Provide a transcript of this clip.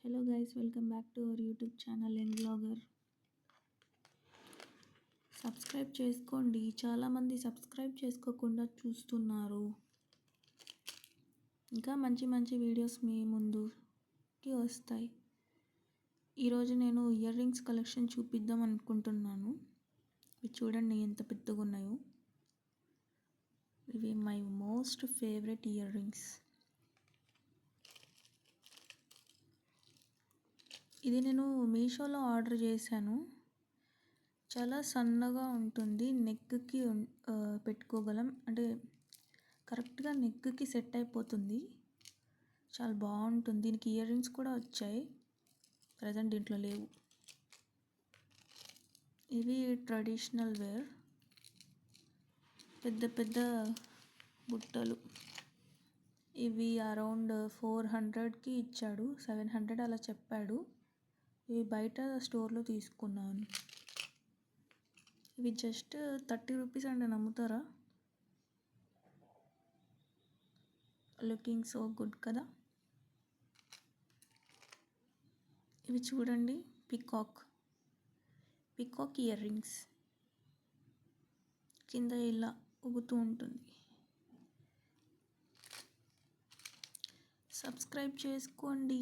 Hello guys, welcome back to our YouTube channel Young Vlogger. Subscribe చేసుకోండి. చాలామంది subscribe చేసుకోకుండా చూస్తున్నారు. ఇంకా మంచి మంచి వీడియోస్ మీ ముందుకి వస్తాయి. ఈరోజు నేను ఇయర్ రింగ్స్ కలెక్షన్ చూపిద్దాం అనుకుంటున్నాను. ఇవి చూడండి ఎంత పెద్దగా ఉన్నాయో. ఇవి my most favourite ear rings. ఇది నేను మీషోలో ఆర్డర్ చేశాను. చాలా సన్నగా ఉంటుంది, నెక్కి పెట్టుకోగలం, అంటే కరెక్ట్గా నెక్కి సెట్ అయిపోతుంది. చాలా బాగుంటుంది. దీనికి ఇయర్ రింగ్స్ కూడా వచ్చాయి, ప్రజెంట్ దీంట్లో లేవు. ఇవి ట్రెడిషనల్ వేర్, పెద్ద పెద్ద బుట్టలు. ఇవి అరౌండ్ 400కి ఇచ్చాడు, 700 అలా చెప్పాడు. ఇవి బయట స్టోర్లో తీసుకున్నాను. ఇవి జస్ట్ 30 రూపీస్ అండి, నమ్ముతారా? లుకింగ్ సో గుడ్ కదా. ఇవి చూడండి, పికాక్ ఇయర్ రింగ్స్. కింద ఇలా ఊగుతూ ఉంటుంది. సబ్స్క్రైబ్ చేసుకోండి.